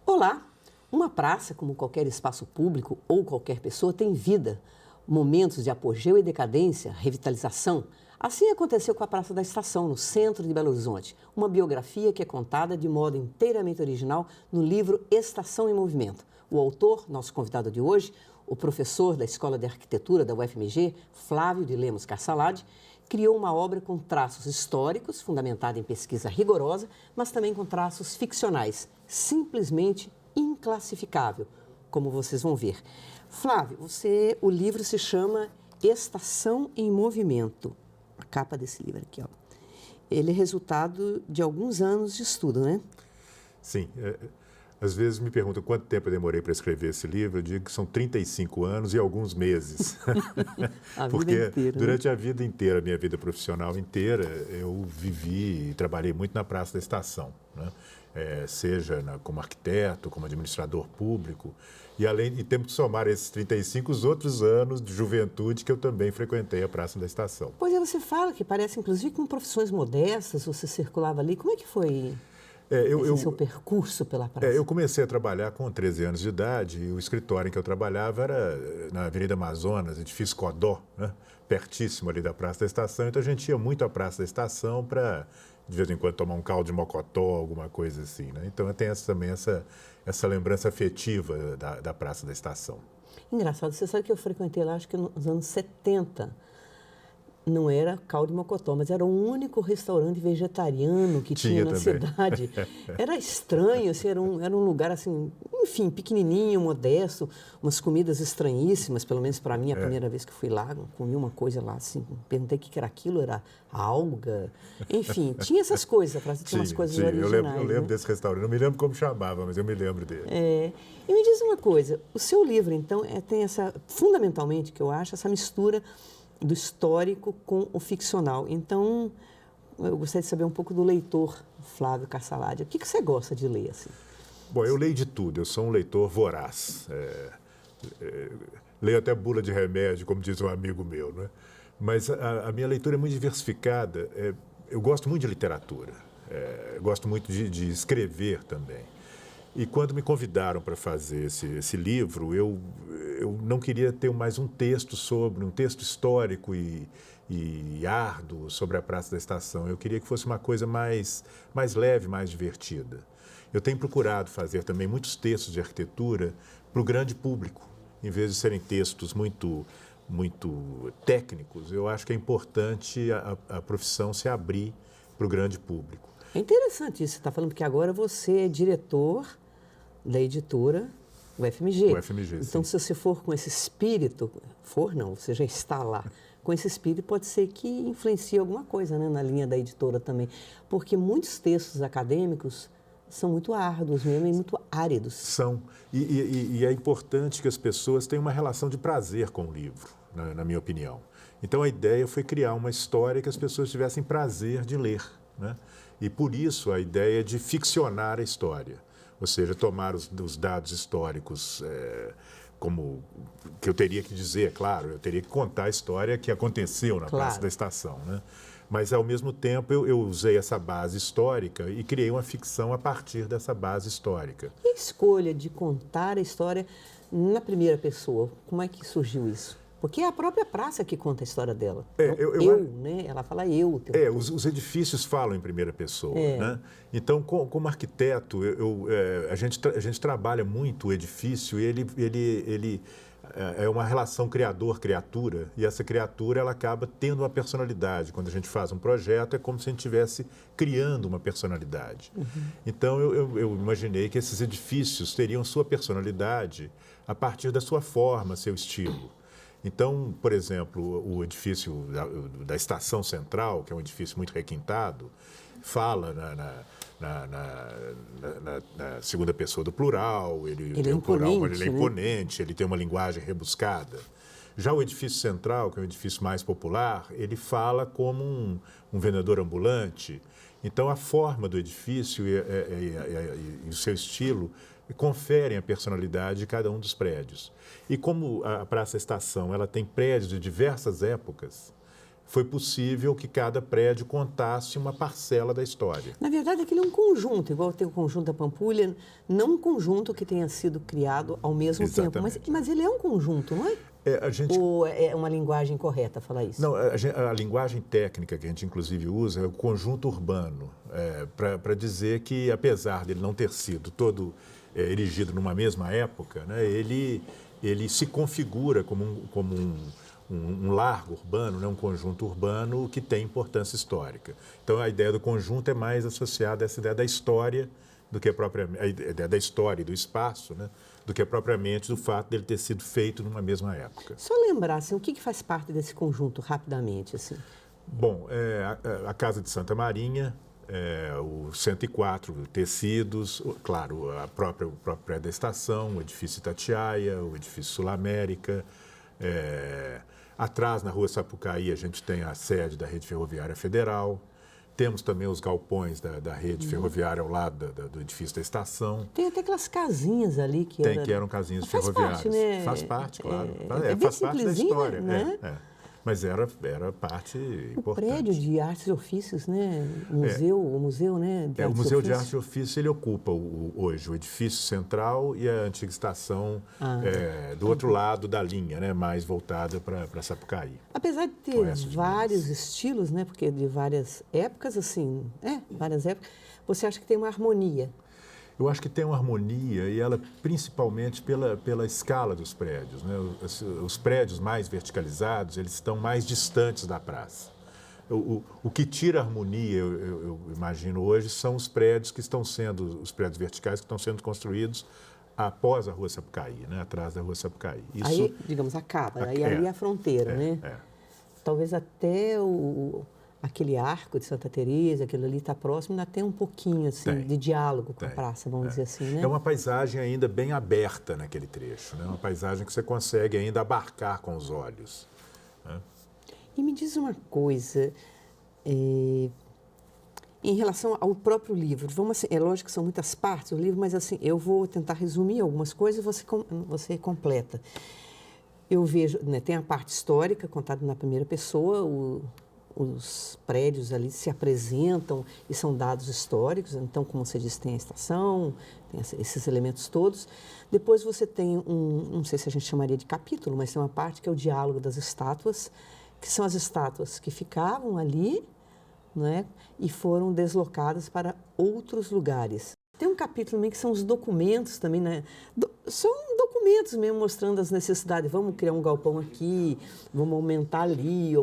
Olá! Uma praça, como qualquer espaço público ou qualquer pessoa, tem vida, momentos de apogeu e decadência, revitalização. Assim aconteceu com a Praça da Estação, no centro de Belo Horizonte. Uma biografia que é contada de modo inteiramente original no livro Estação em Movimento. O autor, nosso convidado de hoje, o professor da Escola de Arquitetura da UFMG, Flávio de Lemos Carsalade, criou uma obra com traços históricos, fundamentada em pesquisa rigorosa, mas também com traços ficcionais, simplesmente inclassificável, como vocês vão ver. Flávio, o livro se chama Estação em Movimento. A capa desse livro aqui, ó. Ele é resultado de alguns anos de estudo, né? Sim. Às vezes me perguntam quanto tempo eu demorei para escrever esse livro. Eu digo que são 35 anos e alguns meses. Porque inteira, durante a vida inteira, a minha vida profissional inteira, eu vivi e trabalhei muito na Praça da Estação, né? Seja como arquiteto, como administrador público. E temos que somar esses 35 os outros anos de juventude que eu também frequentei a Praça da Estação. Pois é, você fala que parece, inclusive, com profissões modestas, você circulava ali. Como é que foi esse seu percurso pela praça? Eu comecei a trabalhar com 13 anos de idade e o escritório em que eu trabalhava era na Avenida Amazonas, edifício Codó, né? Pertíssimo ali da Praça da Estação. Então a gente ia muito à Praça da Estação para, de vez em quando, tomar um caldo de mocotó, alguma coisa assim, né? Então eu tenho também essa lembrança afetiva da Praça da Estação. Engraçado, você sabe que eu frequentei lá, acho que nos anos 70. Não era caldo de mocotó, mas era o único restaurante vegetariano que tinha na cidade. Era estranho, assim, era um lugar assim, enfim, pequenininho, modesto, umas comidas estranhíssimas, pelo menos para mim, a primeira vez que fui lá, comi uma coisa lá, assim, perguntei o que era aquilo, era alga, enfim, tinha essas coisas, para tinha umas coisas originais. Eu lembro desse restaurante, não me lembro como chamava, mas eu me lembro dele. E me diz uma coisa, o seu livro, então, tem fundamentalmente, que eu acho, essa mistura do histórico com o ficcional. Então, eu gostaria de saber um pouco do leitor Flávio Carsalade. O que você gosta de ler, assim? Bom, eu leio de tudo. Eu sou um leitor voraz. Leio até bula de remédio, como diz um amigo meu, né? Mas a minha leitura é muito diversificada. Eu gosto muito de literatura. Gosto muito de escrever também. E quando me convidaram para fazer esse livro, eu não queria ter mais um texto histórico e árduo sobre a Praça da Estação. Eu queria que fosse uma coisa mais leve, mais divertida. Eu tenho procurado fazer também muitos textos de arquitetura para o grande público. Em vez de serem textos muito técnicos, eu acho que é importante a profissão se abrir para o grande público. É interessante isso, você está falando, porque agora você é diretor da editora UFMG. Então, sim. se você for com esse espírito, você já está lá, com esse espírito pode ser que influencie alguma coisa, né, na linha da editora também. Porque muitos textos acadêmicos são muito árduos mesmo e muito áridos. São. E é importante que as pessoas tenham uma relação de prazer com o livro, na minha opinião. Então, a ideia foi criar uma história que as pessoas tivessem prazer de ler, né? E, por isso, a ideia de ficcionar a história. Ou seja, tomar os dados históricos, como que eu teria que dizer, claro, eu teria que contar a história que aconteceu na Praça da Estação, né? Mas, ao mesmo tempo, eu usei essa base histórica e criei uma ficção a partir dessa base histórica. E a escolha de contar a história na primeira pessoa, como é que surgiu isso? Porque é a própria praça que conta a história dela. Né? Ela fala eu. Os edifícios falam em primeira pessoa, né? Então, como arquiteto, a gente trabalha muito o edifício e ele é uma relação criador-criatura, e essa criatura ela acaba tendo uma personalidade. Quando a gente faz um projeto, é como se a gente estivesse criando uma personalidade. Uhum. Então, eu imaginei que esses edifícios teriam sua personalidade a partir da sua forma, seu estilo. Então, por exemplo, o edifício da Estação Central, que é um edifício muito requintado, fala na segunda pessoa do plural, ele é imponente, ele tem uma linguagem rebuscada. Já o edifício central, que é o edifício mais popular, ele fala como um vendedor ambulante. Então, a forma do edifício e o seu estilo conferem a personalidade de cada um dos prédios. E como a Praça Estação ela tem prédios de diversas épocas, foi possível que cada prédio contasse uma parcela da história. Na verdade, aquele é um conjunto, igual tem o conjunto da Pampulha, não um conjunto que tenha sido criado ao mesmo tempo, mas ele é um conjunto, não é? Ou é uma linguagem correta falar isso? Não, a linguagem técnica que a gente inclusive usa é o conjunto urbano, para dizer que, apesar dele não ter sido todo erigido numa mesma época, né, ele se configura como um largo urbano, né, um conjunto urbano que tem importância histórica. Então, a ideia do conjunto é mais associada a essa ideia da história do que propriamente a ideia da história e do espaço, né, do que propriamente do fato dele ter sido feito numa mesma época. Só lembrar, assim, o que faz parte desse conjunto, rapidamente, assim? Bom, a Casa de Santa Marinha, o 104 Tecidos, claro, o próprio prédio da estação, o edifício Itatiaia, o edifício Sul América. Atrás, na Rua Sapucaí, a gente tem a sede da Rede Ferroviária Federal. Temos também os galpões da rede ferroviária ao lado do edifício da estação. Tem até aquelas casinhas ali que eram casinhas ferroviárias. Parte, né? Faz parte, claro. Faz parte da história. Né? Mas era parte importante. O prédio de artes e ofícios, né? O museu, né? O Museu de Arte e Ofício, ele ocupa hoje o edifício central e a antiga estação do outro lado da linha, né? Mais voltada para Sapucaí. Apesar de ter vários estilos, né? Porque de várias épocas, assim, várias épocas, você acha que tem uma harmonia? Eu acho que tem uma harmonia e ela principalmente pela escala dos prédios, né? Os prédios mais verticalizados, eles estão mais distantes da praça. O que tira a harmonia, eu imagino hoje, são os prédios os prédios verticais que estão sendo construídos após a Rua Sapucaí, né? Atrás da Rua Sapucaí. Isso, aí, digamos, acaba, aí ali é a fronteira, né? Talvez até aquele arco de Santa Teresa, aquilo ali está próximo, ainda tem um pouquinho assim, de diálogo com a praça, vamos dizer assim, né? É uma paisagem ainda bem aberta naquele trecho, né? Uma paisagem que você consegue ainda abarcar com os olhos. Né? E me diz uma coisa, em relação ao próprio livro, assim, é lógico que são muitas partes do livro, mas assim, eu vou tentar resumir algumas coisas e você completa. Eu vejo, né, tem a parte histórica contada na primeira pessoa, os prédios ali se apresentam e são dados históricos, então, como você disse, tem a estação, tem esses elementos todos. Depois você tem não sei se a gente chamaria de capítulo, mas tem uma parte que é o diálogo das estátuas, que são as estátuas que ficavam ali, né, e foram deslocadas para outros lugares. Tem um capítulo também que são os documentos também, né? São documentos mesmo mostrando as necessidades. Vamos criar um galpão aqui, vamos aumentar ali.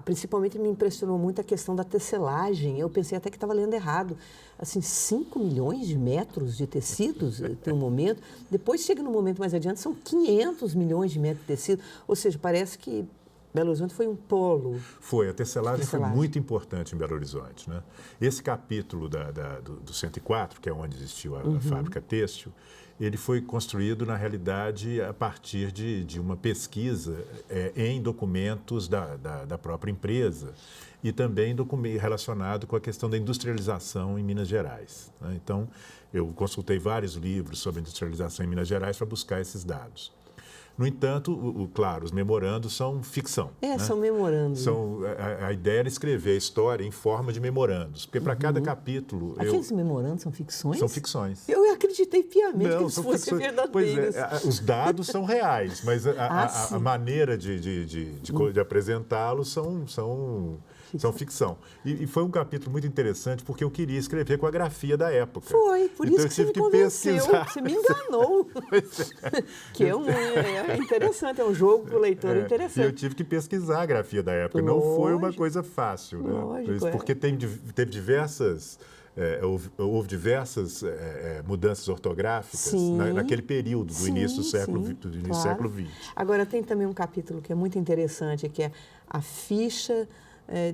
Principalmente me impressionou muito a questão da tecelagem. Eu pensei até que estava lendo errado. Assim, 5 milhões de metros de tecidos tem um momento. Depois chega no momento mais adiante, são 500 milhões de metros de tecido. Ou seja, parece que Belo Horizonte foi um polo. A tecelagem foi muito importante em Belo Horizonte, né? Esse capítulo do 104, que é onde existiu a fábrica têxtil, ele foi construído, na realidade, a partir de uma pesquisa em documentos da própria empresa e também relacionado com a questão da industrialização em Minas Gerais, né? Então, eu consultei vários livros sobre industrialização em Minas Gerais para buscar esses dados. No entanto, claro, os memorandos são ficção. Né? São memorandos. A ideia era escrever a história em forma de memorandos, porque para cada capítulo... Aqueles memorandos são ficções? São ficções. Eu acreditei piamente que eles fossem verdadeiros. Pois os dados são reais, mas a maneira de apresentá-los são ficção. E foi um capítulo muito interessante, porque eu queria escrever com a grafia da época. Foi, por isso que você me convenceu, você me enganou. Que é interessante, é um jogo para o leitor interessante. E eu tive que pesquisar a grafia da época, não foi uma coisa fácil, né? Lógico, porque teve diversas... houve diversas mudanças ortográficas naquele período do início do século XX. Agora, tem também um capítulo que é muito interessante, que é a ficha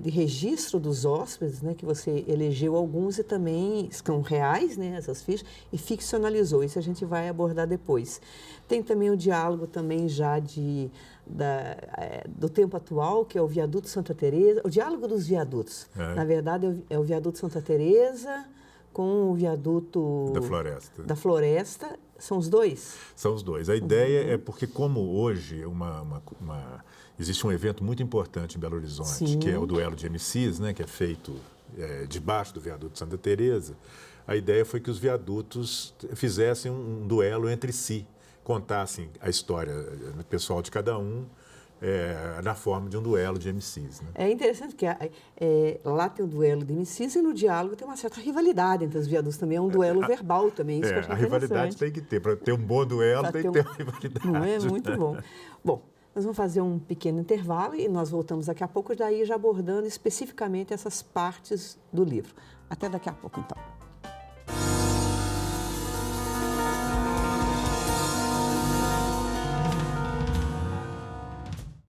de registro dos hóspedes, né, que você elegeu alguns e também são reais, né, essas fichas, e ficcionalizou. Isso a gente vai abordar depois. Tem também o diálogo também já do tempo atual, que é o Viaduto Santa Teresa, o diálogo dos viadutos. Na verdade, é o Viaduto Santa Teresa com o Viaduto da Floresta. São os dois? São os dois. A ideia é porque, como hoje existe um evento muito importante em Belo Horizonte, Sim. que é o duelo de MCs, né, que é feito debaixo do Viaduto Santa Teresa, a ideia foi que os viadutos fizessem um duelo entre si, contassem a história pessoal de cada um na forma de um duelo de MCs. Né? É interessante que lá tem o duelo de MCs e no diálogo tem uma certa rivalidade entre os viadutos também, é um duelo verbal também. Isso que eu achei a rivalidade tem que ter, para ter um bom duelo tem que ter uma rivalidade. Não é? Muito bom. Bom, nós vamos fazer um pequeno intervalo e nós voltamos daqui a pouco, daí já abordando especificamente essas partes do livro. Até daqui a pouco, então.